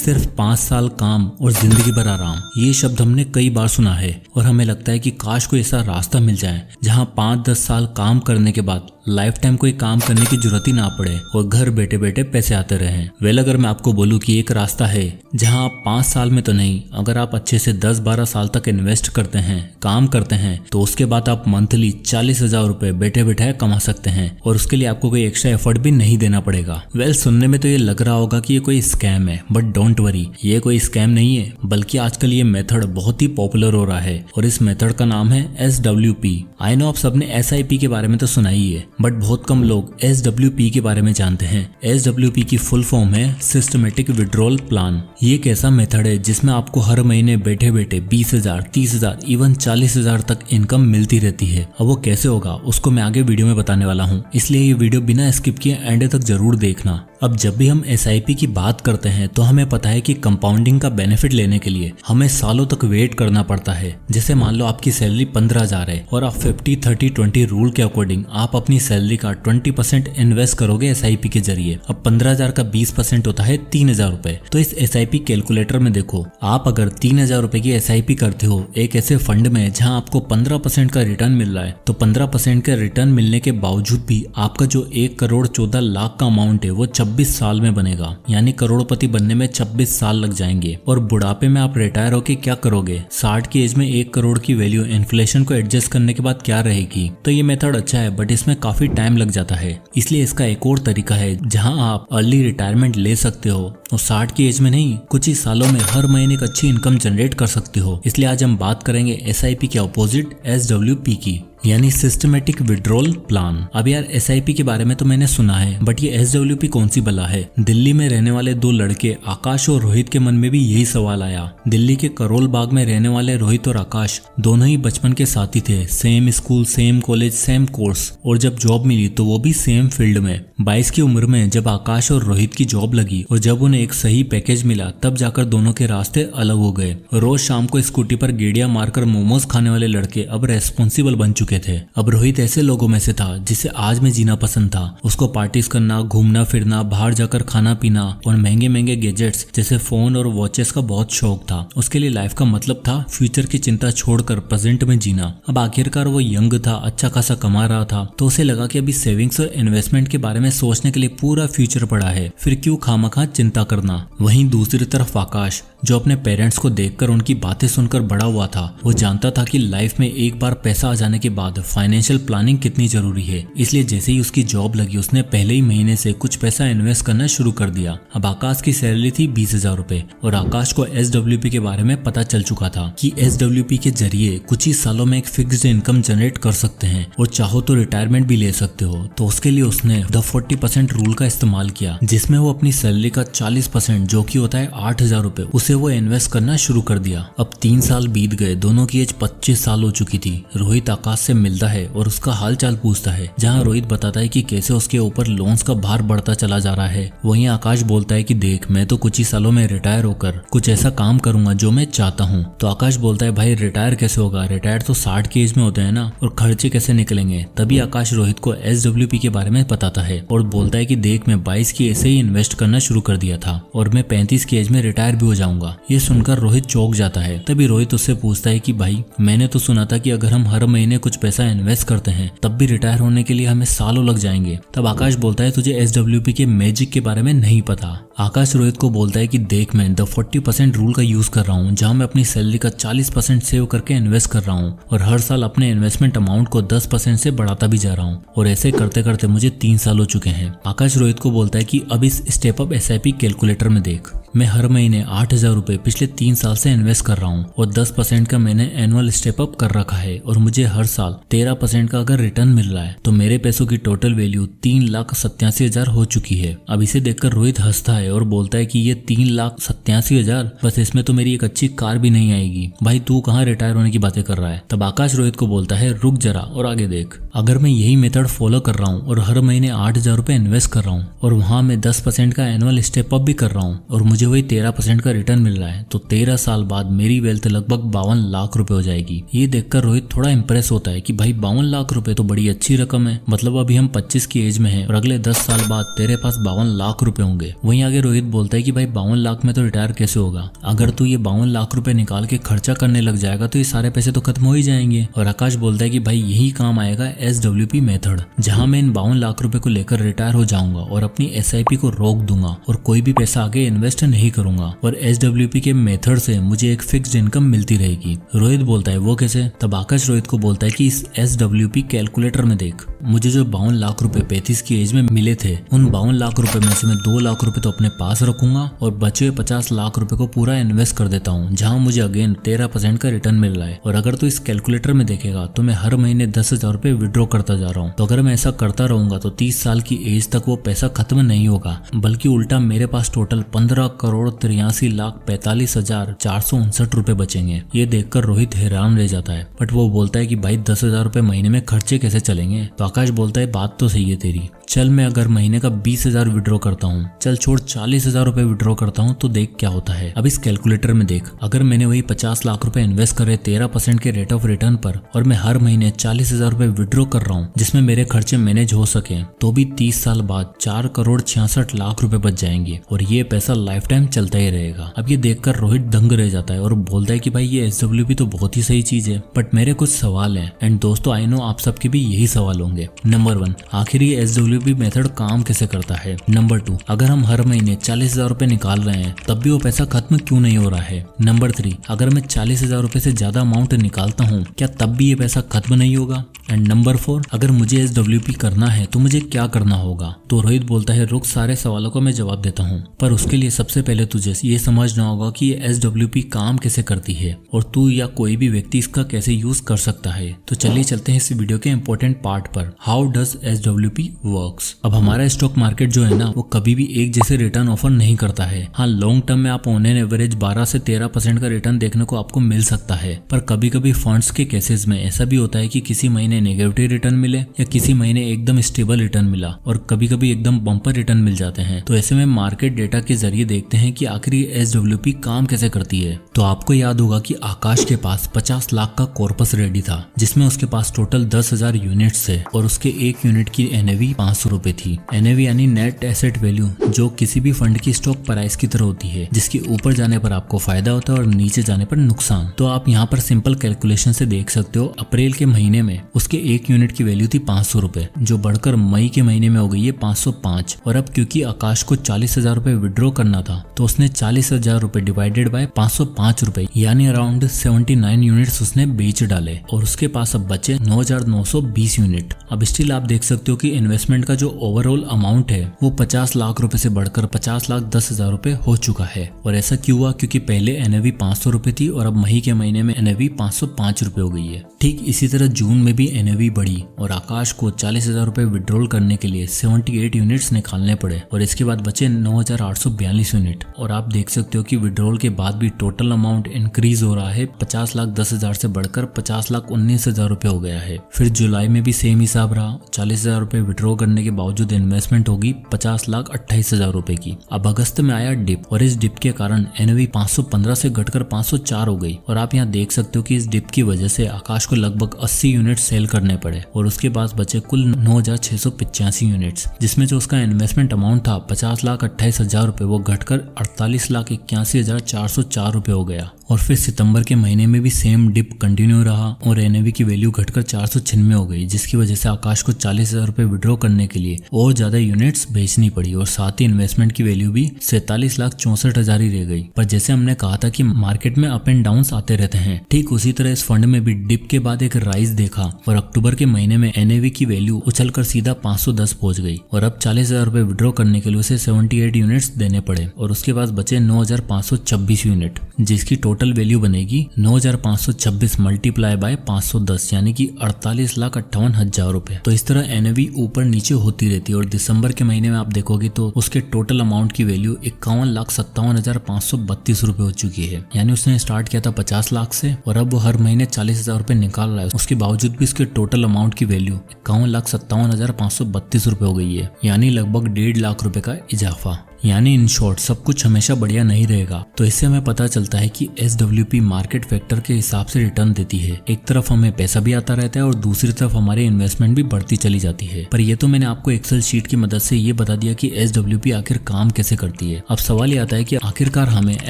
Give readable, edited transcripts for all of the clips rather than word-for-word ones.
सिर्फ 5 साल काम और जिंदगी भर आराम, ये शब्द हमने कई बार सुना है और हमें लगता है कि काश कोई ऐसा रास्ता मिल जाए जहां 5-10 साल काम करने के बाद लाइफ टाइम कोई काम करने की जरूरत ही ना पड़े और घर बैठे बैठे पैसे आते रहें। वेल, अगर मैं आपको बोलूं कि एक रास्ता है जहां आप 5 साल में तो नहीं, अगर आप अच्छे से 10-12 साल तक इन्वेस्ट करते हैं, काम करते हैं, तो उसके बाद आप मंथली 40,000 रुपए बैठे बैठे कमा सकते हैं और उसके लिए आपको कोई एक्स्ट्रा एफर्ट भी नहीं देना पड़ेगा। वेल, सुनने में तो ये लग रहा होगा कि ये कोई स्कैम है, बट डोंट वरी, ये कोई स्कैम नहीं है, बल्कि आजकल ये मेथड बहुत ही पॉपुलर हो रहा है और इस मेथड का नाम है SWP। आई नो आप सबने SIP के बारे में तो सुना ही है, बट बहुत कम लोग SWP के बारे में जानते हैं। SWP की फुल फॉर्म है सिस्टमेटिक विड्रॉल प्लान। ये एक ऐसा मेथड है जिसमें आपको हर महीने बैठे बैठे 20,000, 30,000, इवन 40,000 तक इनकम मिलती रहती है। अब वो कैसे होगा उसको मैं आगे वीडियो में बताने वाला हूँ, इसलिए ये वीडियो बिना स्किप किए एंड तक जरूर देखना। अब जब भी हम SIP की बात करते हैं तो हमें पता है कि कंपाउंडिंग का बेनिफिट लेने के लिए हमें सालों तक वेट करना पड़ता है। जैसे मान लो आपकी सैलरी 15,000 है और आप 50-30-20 रूल के अकॉर्डिंग आप अपनी सैलरी का 20% इन्वेस्ट करोगे SIP के जरिए। अब 15,000 का 20% होता है 3,000 रुपए। तो इस SIP कैलकुलेटर में देखो, आप अगर 3,000 रुपए की SIP करते हो एक ऐसे फंड में जहां आपको 15% का रिटर्न मिल रहा है, तो 15% का रिटर्न मिलने के बावजूद भी आपका जो 1,14,00,000 का अमाउंट है वो 26 साल में बनेगा। यानी करोड़पति बनने में 26 साल लग जाएंगे। और बुढ़ापे में आप रिटायर होके क्या करोगे? 60 की एज में 1 करोड़ की वैल्यू इन्फ्लेशन को एडजस्ट करने के बाद क्या रहेगी? तो ये मेथड अच्छा है, बट इसमें काफी टाइम लग जाता है। इसलिए इसका एक और तरीका है जहां आप अर्ली रिटायरमेंट ले सकते हो और 60 की एज में नहीं, कुछ ही सालों में हर महीने एक अच्छी इनकम जनरेट कर सकते हो। इसलिए आज हम बात करेंगे SIP के अपोजिट SWP की, यानी सिस्टमेटिक विड्रॉल प्लान। अब यार SIP के बारे में तो मैंने सुना है, बट ये SWP कौन सी बला है? दिल्ली में रहने वाले 2 लड़के आकाश और रोहित के मन में भी यही सवाल आया। दिल्ली के करोल बाग में रहने वाले रोहित और आकाश दोनों ही बचपन के साथी थे, same school, same college, same course, और जब जॉब मिली तो वो भी सेम फील्ड में। 22 की उम्र में जब आकाश और रोहित की जॉब लगी और जब उन्हें एक सही पैकेज मिला, तब जाकर दोनों के रास्ते अलग हो गए। रोज शाम को स्कूटी पर गेड़िया मारकर मोमोज खाने वाले लड़के अब रेस्पॉन्सिबल बन चुके थे। अब रोहित ऐसे लोगों में से था जिसे आज में जीना पसंद था। उसको पार्टीज करना, घूमना फिरना, बाहर जाकर खाना पीना और महंगे महंगे गैजेट्स जैसे फोन और वॉचेस का बहुत शौक था। उसके लिए लाइफ का मतलब था फ्यूचर की चिंता छोड़कर प्रेजेंट में जीना। अब आखिरकार वो यंग था, अच्छा खासा कमा रहा था, तो उसे लगा कि अभी सेविंग्स और इन्वेस्टमेंट के बारे में सोचने के लिए पूरा फ्यूचर पड़ा है, फिर क्यों खामखा चिंता करना। वहीं दूसरी तरफ आकाश, जो अपने पेरेंट्स को देखकर उनकी बातें सुनकर बड़ा हुआ था, वो जानता था कि लाइफ में एक बार पैसा आ जाने के बाद फाइनेंशियल प्लानिंग कितनी जरूरी है। इसलिए जैसे ही उसकी जॉब लगी, उसने पहले ही महीने से कुछ पैसा इन्वेस्ट करना शुरू कर दिया। अब आकाश की सैलरी थी 20,000 रुपए और आकाश को SWP के बारे में पता चल चुका था कि SWP के जरिए कुछ ही सालों में एक फिक्स्ड इनकम जनरेट कर सकते हैं और चाहो तो रिटायरमेंट भी ले सकते हो। तो उसके लिए उसने द 40% रूल का इस्तेमाल किया, जिसमें वो अपनी सैलरी का 40%, जो कि होता है 8,000 रुपए, उसे वो इन्वेस्ट करना शुरू कर दिया। अब 3 साल बीत गए, दोनों की एज 25 साल हो चुकी थी। रोहित आकाश से मिलता है और उसका हाल चाल पूछता है, जहां रोहित बताता है कि कैसे उसके ऊपर लोन्स का भार बढ़ता चला जा रहा है। वहीं आकाश बोलता है कि देख, मैं तो कुछ ही सालों में रिटायर होकर कुछ ऐसा काम करूंगा जो मैं चाहता हूं। तो आकाश बोलता है, भाई रिटायर कैसे होगा? रिटायर तो 60 की एज में होते हैं ना, और खर्चे कैसे निकलेंगे? तभी आकाश रोहित को SWP के बारे में बताता है और बोलता है कि देख, मैं 22 की एज से ही इन्वेस्ट करना शुरू कर दिया था और मैं 35 की एज में रिटायर भी हो जाऊंगा। ये सुनकर रोहित चौंक जाता है। तभी रोहित उससे पूछता है कि भाई, मैंने तो सुना था कि अगर हम हर महीने कुछ पैसा इन्वेस्ट करते हैं तब भी रिटायर होने के लिए हमें सालों लग जाएंगे। तब आकाश बोलता है, तुझे SWP के मैजिक के बारे में नहीं पता। आकाश रोहित को बोलता है कि देख, मैं द 40% रूल का यूज कर रहा हूँ, जहाँ मैं अपनी सैलरी का 40% सेव करके इन्वेस्ट कर रहा हूँ और हर साल अपने इन्वेस्टमेंट अमाउंट को 10% से बढ़ाता भी जा रहा हूँ, और ऐसे करते करते मुझे 3 साल हो चुके हैं। आकाश रोहित को बोलता है कि अब इस स्टेप अप SIP कैलकुलेटर में देख, मैं हर महीने 8,000 रुपए पिछले 3 साल से इन्वेस्ट कर रहा हूँ और 10% का मैंने एनुअल स्टेप अप कर रखा है और मुझे हर साल 13% का अगर रिटर्न मिल रहा है तो मेरे पैसों की टोटल वैल्यू 3,87,000 हो चुकी है। अब इसे देखकर रोहित हंसता है और बोलता है कि ये 3,87,000, बस इसमें तो मेरी एक अच्छी कार भी नहीं आएगी। भाई तू कहाँ रिटायर होने की बातें कर रहा है? तब आकाश रोहित को बोलता है, रुक जरा और आगे देख, अगर मैं यही मेथड फॉलो कर रहा हूँ और हर महीने 8,000 रुपए इन्वेस्ट कर रहा हूँ और वहाँ मैं 10% का एनुअल स्टेप अप भी कर रहा हूँ और मुझे मुझे वही 13% का रिटर्न मिल रहा है तो 13 साल बाद मेरी वेल्थ लगभग 52 लाख रुपए हो जाएगी। ये देखकर रोहित थोड़ा इंप्रेस होता है कि भाई 52 लाख रुपए तो बड़ी अच्छी रकम है, मतलब अभी हम 25 की एज में हैं और अगले 10 साल बाद तेरे पास 52 लाख रुपए होंगे। वहीं आगे रोहित बोलता है कि भाई 52 लाख में तो रिटायर कैसे होगा, अगर तू ये 52 लाख रुपए निकाल के खर्चा करने लग जाएगा तो ये सारे पैसे तो खत्म हो ही जाएंगे। और आकाश बोलता है कि भाई यही काम आएगा SWP मेथड, जहां मैं इन 52 लाख रुपए को लेकर रिटायर हो जाऊंगा और अपनी SIP को रोक दूंगा और कोई भी पैसा आगे इन्वेस्ट नहीं करूंगा और SWP के मेथड से मुझे एक फिक्स्ड इनकम मिलती रहेगी। रोहित बोलता है वो कैसे? तब आकाश रोहित को बोलता है कि इस SWP कैलकुलेटर में देख, मुझे जो 52 लाख रुपए 35 की एज में मिले थे उन 52 लाख रुपए में से मैं 2 लाख रुपए तो अपने पास रखूंगा और बचे 50 लाख रुपए को पूरा इन्वेस्ट कर देता हूँ, जहाँ मुझे अगेन 13% का रिटर्न मिल रहा है। और अगर तू इस कैलकुलेटर में देखेगा तो मैं हर महीने 10,000 रुपए विड्रॉ करता जा रहा हूँ। तो अगर मैं ऐसा करता रहूंगा तो 30 साल की एज तक वो पैसा खत्म नहीं होगा, बल्कि उल्टा मेरे पास टोटल 15,83,43,459 रुपए बचेंगे। ये देखकर रोहित हैरान रह जाता है, बट वो बोलता है कि भाई 10,000 रुपए महीने में खर्चे कैसे चलेंगे? तो आकाश बोलता है बात तो सही है तेरी, चल मैं अगर महीने का 20,000 विड्रॉ करता हूँ, चल छोड़ 40,000 रुपए विड्रॉ करता हूँ तो देख क्या होता है। अब इस कैलकुलेटर में देख, अगर मैंने वही 50 लाख रुपए इन्वेस्ट करे 13% के रेट ऑफ रिटर्न पर और मैं हर महीने 40,000 रुपए विड्रॉ कर रहा हूँ जिसमें मेरे खर्चे मैनेज हो सके, तो भी 30 साल बाद 4,66,00,000 रुपए बच जाएंगे और ये पैसा लाइफ टाइम चलता ही रहेगा। अब ये देखकर रोहित दंग रह जाता है और बोलता है कि भाई ये SWP तो बहुत ही सही चीज है, बट मेरे कुछ सवाल हैं एंड दोस्तों आई नो आप सबके भी यही सवाल होंगे। नंबर 1, आखिर ये SWP मेथड काम कैसे करता है? नंबर 2, अगर हम हर महीने 40,000 रुपए निकाल रहे हैं तब भी वो पैसा खत्म क्यों नहीं हो रहा है? नंबर 3, अगर मैं 40,000 रुपए से ज्यादा अमाउंट निकालता हूँ क्या तब भी ये पैसा खत्म नहीं होगा? एंड नंबर 4, अगर मुझे SWP करना है तो मुझे क्या करना होगा? तो रोहित बोलता है रुक, सारे सवालों का मैं जवाब देता हूँ, पर उसके लिए सबसे पहले तुझे ये समझना होगा कि ये SWP काम कैसे करती है और तू या कोई भी व्यक्ति इसका कैसे यूज कर सकता है। तो चलिए चलते हैं इस वीडियो के इम्पोर्टेंट पार्ट पर, हाउ डज SWP वर्क्स। अब हमारा स्टॉक मार्केट जो है ना वो कभी भी एक जैसे रिटर्न ऑफर नहीं करता है। हाँ, लॉन्ग टर्म में आप ऑन एन एवरेज 12 से 13% का रिटर्न देखने को आपको मिल सकता है, पर कभी कभी फंड्स के केसेस में ऐसा भी होता है कि किसी महीने नेगेटिव रिटर्न मिले या किसी महीने एकदम स्टेबल रिटर्न मिला और कभी कभी एकदम बम्पर रिटर्न मिल जाते हैं। तो ऐसे में मार्केट डेटा के जरिए देखते हैं कि आखिर ये SWP काम कैसे करती है। तो आपको याद होगा कि आकाश के पास 50 लाख का कॉर्पस रेडी था जिसमें उसके पास टोटल 10,000 यूनिट्स थे और उसके एक यूनिट की NAV 500 रुपए थी। NAV यानी नेट एसेट वैल्यू, जो किसी भी फंड की स्टॉक प्राइस की तरह होती है, जिसके ऊपर जाने पर आपको फायदा होता है और नीचे जाने पर नुकसान। तो आप यहाँ पर सिंपल कैलकुलेशन से देख सकते हो, अप्रैल के महीने में उसके एक यूनिट की वैल्यू थी 500 रुपए, जो बढ़कर मई के महीने में हो गई है 505। और अब क्योंकि आकाश को 40,000 रुपए विड्रॉ करना था तो उसने 40,000 रुपए डिवाइडेड बाय 505 रुपए यानी अराउंड 79 यूनिट्स उसने बेच डाले और उसके पास अब बचे 9,920 यूनिट। अब स्टिल आप देख सकते हो कि इन्वेस्टमेंट का जो ओवरऑल अमाउंट है वो 50 लाख रुपए से बढ़कर 50,10,000 रुपए हो चुका है। और ऐसा क्यों हुआ? क्योंकि पहले NAV 500 रुपए थी और अब मई के महीने में NAV 505 रुपए हो गई है। ठीक इसी तरह जून में भी NAV बढ़ी और आकाश को 40,000 रुपए विड्रॉल करने के लिए 78 यूनिट्स निकालने पड़े और इसके बाद बचे 9,842 यूनिट। और आप देख सकते हो कि विड्रॉल के बाद भी टोटल अमाउंट इंक्रीज हो रहा है, 50,10,000 से बढ़कर 50,19,000 रुपए हो गया है। फिर जुलाई में भी सेम हिसाब रहा, 40,000 रुपए विड्रॉ करने के बावजूद इन्वेस्टमेंट होगी 50,28,000 रुपए की। अब अगस्त में आया डिप और इस डिप के कारण NAV 515 से घटकर 504 हो गई और आप यहाँ देख सकते हो कि इस डिप की वजह से आकाश को लगभग 80 यूनिट सेल करने पड़े और उसके पास बचे कुल 9,685 यूनिट्स, जिसमें जो उसका इन्वेस्टमेंट अमाउंट था 50,28,000 रुपए वो घटकर 48,81,404 रुपए हो गया। और फिर सितंबर के महीने में भी सेम डिप कंटिन्यू रहा और NAV की वैल्यू घटकर 496 हो गई, जिसकी वजह से आकाश को 40,000 रुपए विड्रॉ करने के लिए और ज्यादा यूनिट्स बेचनी पड़ी और साथ ही इन्वेस्टमेंट की वैल्यू भी 47,64,000 ही रह गई। पर जैसे हमने कहा था कि मार्केट में अप एंड डाउन आते रहते हैं, ठीक उसी तरह इस फंड में भी डिप के बाद एक राइज देखा और अक्टूबर के महीने में NAV की वैल्यू उछलकर सीधा 510 पहुंच गई और अब 40,000 रुपए विड्रॉ करने के लिए उसे 78 यूनिट्स देने पड़े और उसके पास बचे 9,526 यूनिट, जिसकी टोटल वैल्यू बनेगी 9,526 मल्टीप्लाई बाय 510 यानी कि 48,58,000 रुपए। तो इस तरह NAV ऊपर नीचे होती रहती है और दिसंबर के महीने में आप देखोगे तो उसके टोटल अमाउंट की वैल्यू 51,57,532 रुपए हो चुकी है। यानी उसने स्टार्ट किया था 50 लाख से और अब वो हर महीने 40,000 रुपए निकाल रहा है, उसके बावजूद भी उसके टोटल अमाउंट की वैल्यू 51,57,532 रुपए हो गई है, यानी लगभग 1.5 लाख रुपए का इजाफा। यानी इन शॉर्ट सब कुछ हमेशा बढ़िया नहीं रहेगा। तो इससे हमें पता चलता है कि SWP मार्केट फैक्टर के हिसाब से रिटर्न देती है। एक तरफ हमें पैसा भी आता रहता है और दूसरी तरफ हमारे इन्वेस्टमेंट भी बढ़ती चली जाती है। पर ये तो मैंने आपको एक्सेल शीट की मदद से ये बता दिया कि SWP आखिर काम कैसे करती है। अब सवाल ये आता है कि आखिरकार हमें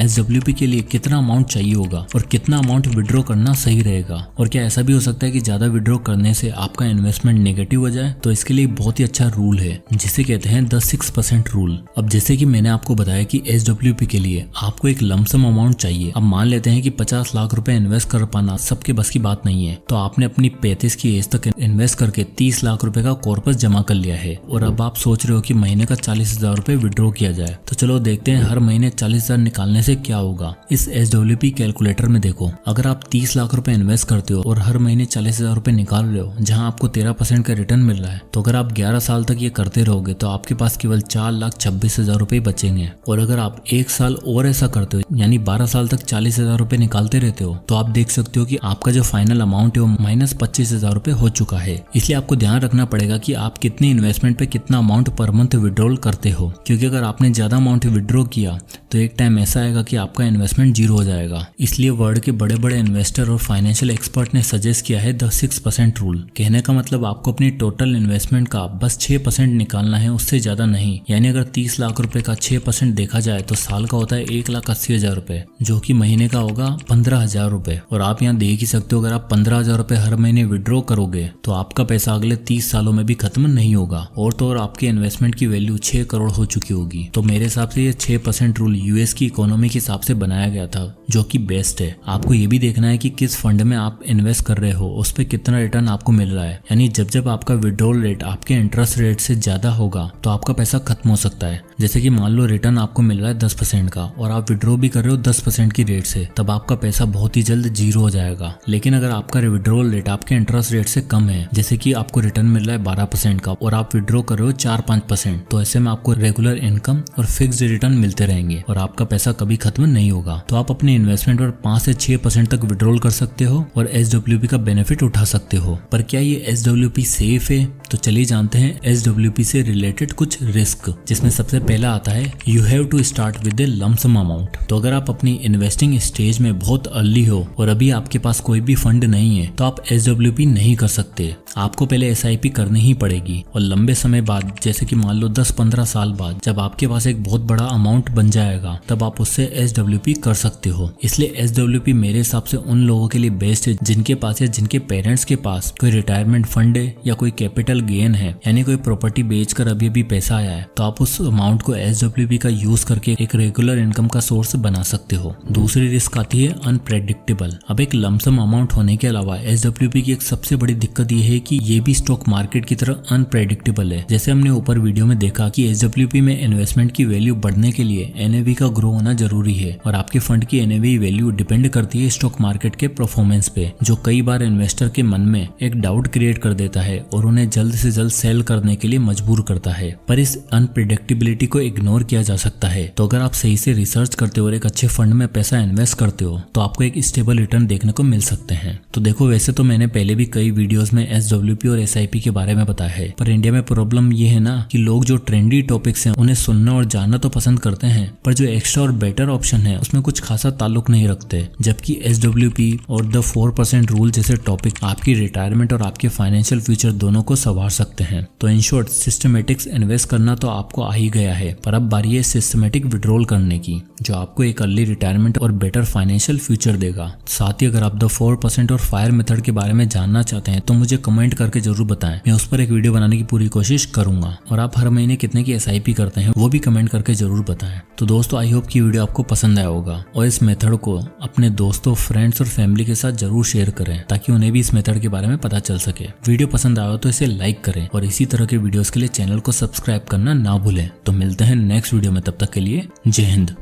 SWP के लिए कितना अमाउंट चाहिए होगा और कितना अमाउंट विड्रॉ करना सही रहेगा, और क्या ऐसा भी हो सकता है कि ज्यादा विड्रॉ करने से आपका इन्वेस्टमेंट नेगेटिव हो जाए। तो इसके लिए बहुत ही अच्छा रूल है जिसे कहते हैं द 6% रूल। अब जैसे कि मैंने आपको बताया कि SWP के लिए आपको एक लमसम अमाउंट चाहिए। अब मान लेते हैं कि 50 लाख रुपए इन्वेस्ट कर पाना सबके बस की बात नहीं है, तो आपने अपनी 35 की एज तक इन्वेस्ट करके 30 लाख रुपए का कॉर्पस जमा कर लिया है और अब आप सोच रहे हो कि महीने का 40,000 रुपए विड्रॉ किया जाए। तो चलो देखते हैं हर महीने 40,000 निकालने से क्या होगा। इस SWP कैलकुलेटर में देखो, अगर आप 30 लाख रुपए इन्वेस्ट करते हो और हर महीने 40,000 रुपए निकाल रहे हो जहां आपको 13% का रिटर्न मिल रहा है, तो अगर आप 11 साल तक ये करते रहोगे तो आपके पास केवल 4,26,000 रुपए बचेंगे। और अगर आप एक साल और ऐसा करते हो यानी 12 साल तक 40,000 रुपए निकालते रहते हो, तो आप देख सकते हो कि आपका जो फाइनल अमाउंट है वो -25,000 रुपए हो चुका है। इसलिए आपको ध्यान रखना पड़ेगा कि आप कितनी इन्वेस्टमेंट पे कितना अमाउंट पर मंथ विड्रॉल करते हो, क्योंकि अगर आपने ज्यादा अमाउंट विड्रॉ किया तो एक टाइम ऐसा आएगा कि आपका इन्वेस्टमेंट जीरो हो जाएगा। इसलिए वर्ल्ड के बड़े बड़े इन्वेस्टर और फाइनेंशियल एक्सपर्ट ने सजेस्ट किया है द 6% रूल। कहने का मतलब आपको अपनी टोटल इन्वेस्टमेंट का बस 6% निकालना है, उससे ज्यादा नहीं। यानी अगर 30 लाख रुपए का 6% देखा जाए तो साल का होता है 1,80,000 रुपए, जो कि महीने का होगा 15,000 रुपए। और आप यहाँ देख ही सकते हो, अगर आप 15,000 रुपए हर महीने विड्रॉ करोगे तो आपका पैसा अगले 30 सालों में भी खत्म नहीं होगा, और तो और आपके इन्वेस्टमेंट की वैल्यू 6 करोड़ हो चुकी होगी। तो मेरे हिसाब से ये 6% रूल यूएस की इकोनॉमी के हिसाब से बनाया गया था, जो कि बेस्ट है। आपको ये भी देखना है कि किस फंड में आप इन्वेस्ट कर रहे हो, उस पर कितना रिटर्न आपको मिल रहा है। यानी जब आपका विड्रॉल रेट आपके इंटरेस्ट रेट से ज्यादा होगा तो आपका पैसा खत्म हो सकता है। जैसे कि मान लो रिटर्न आपको मिल रहा है 10% का और आप विड्रॉ भी कर रहे हो 10% की रेट से, तब आपका पैसा बहुत ही जल्द जीरो हो जाएगा। लेकिन अगर आपका विड्रॉल रेट आपके इंटरेस्ट रेट से कम है, जैसे कि आपको रिटर्न मिल रहा है 12% का और आप विड्रॉ कर रहे हो 4-5%, तो ऐसे में आपको रेगुलर इनकम और फिक्स्ड रिटर्न मिलते रहेंगे और आपका पैसा कभी खत्म नहीं होगा। तो आप अपने इन्वेस्टमेंट पर 5 से 6% तक विड्रॉल कर सकते हो और SWP का बेनिफिट उठा सकते हो। पर क्या ये SWP सेफ है? तो चलिए जानते हैं SWP से रिलेटेड कुछ रिस्क, जिसमें सबसे पहला आता है you have to start with a lump sum amount. तो अगर आप अपनी इन्वेस्टिंग स्टेज में बहुत अर्ली हो और अभी आपके पास कोई भी फंड नहीं है, तो आप SWP नहीं कर सकते। आपको पहले SIP करनी ही पड़ेगी और लंबे समय बाद, जैसे कि मान लो 10-15 साल बाद, जब आपके पास एक बहुत बड़ा अमाउंट बन जाएगा तब आप उससे SWP कर सकते हो। इसलिए SWP मेरे हिसाब से उन लोगों के लिए बेस्ट है जिनके पास या जिनके पेरेंट्स के पास कोई रिटायरमेंट फंड है या कोई कैपिटल गेन है, यानी कोई प्रॉपर्टी बेचकर अभी पैसा आया है, तो आप उस अमाउंट को SWP का यूज करके एक रेगुलर इनकम का सोर्स बना सकते हो। दूसरी रिस्क आती है अनप्रेडिक्टेबल। अब एक लमसम अमाउंट होने के अलावा SWP की एक सबसे बड़ी दिक्कत ये है कि ये भी स्टॉक मार्केट की तरह अनप्रेडिक्टेबल है। जैसे हमने ऊपर वीडियो में देखा कि SWP में इन्वेस्टमेंट की वैल्यू बढ़ने के लिए NAV का ग्रो होना जरूरी है और आपके फंड की NAV वैल्यू डिपेंड करती है स्टॉक मार्केट के परफॉर्मेंस पे, जो कई बार इन्वेस्टर के मन में एक डाउट क्रिएट कर देता है और उन्हें जल्द से जल्द सेल करने के लिए मजबूर करता है। पर इस अनप्रेडिक्टेबिलिटी को इग्नोर किया जा सकता है। तो अगर आप सही से रिसर्च करते हो और एक अच्छे फंड में पैसा इन्वेस्ट करते हो तो आपको एक स्टेबल रिटर्न देखने को मिल सकते हैं। तो देखो, वैसे तो मैंने पहले भी कई वीडियोस में SWP और SIP के बारे में बताया है, पर इंडिया में प्रॉब्लम ये है ना कि लोग जो ट्रेंडी टॉपिक्स हैं उन्हें सुनना और जानना तो पसंद करते हैं, पर जो एक्स्ट्रा और बेटर ऑप्शन है उसमें कुछ खासा ताल्लुक नहीं रखते। जबकि SWP और द 4% रूल जैसे टॉपिक आपकी रिटायरमेंट और आपके फाइनेंशियल फ्यूचर दोनों को संवार सकते हैं। तो इन शॉर्ट, सिस्टमेटिक्स इन्वेस्ट करना तो आपको आ ही गया है, पर अब बारी है सिस्टमेटिक विड्रॉल करने की, जो आपको एक अर्ली रिटायरमेंट और बेटर फाइनेंशियल फ्यूचर देगा। साथ ही अगर आप द 4% और फायर मेथड के बारे में जानना चाहते हैं तो मुझे कमेंट करके जरूर बताएं, मैं उस पर एक वीडियो बनाने की पूरी कोशिश करूंगा। और आप हर महीने कितने की SIP करते हैं वो भी कमेंट करके जरूर बताएं। तो दोस्तों, आई होप की वीडियो आपको पसंद आया होगा और इस मेथड को अपने दोस्तों, फ्रेंड्स और फैमिली के साथ जरूर शेयर करें ताकि उन्हें भी इस मेथड के बारे में पता चल सके। वीडियो पसंद आया तो इसे लाइक करें और इसी तरह के वीडियोस के लिए चैनल को सब्सक्राइब करना ना भूलें। तो मिलते हैं नेक्स्ट वीडियो में, तब तक के लिए जय हिंद।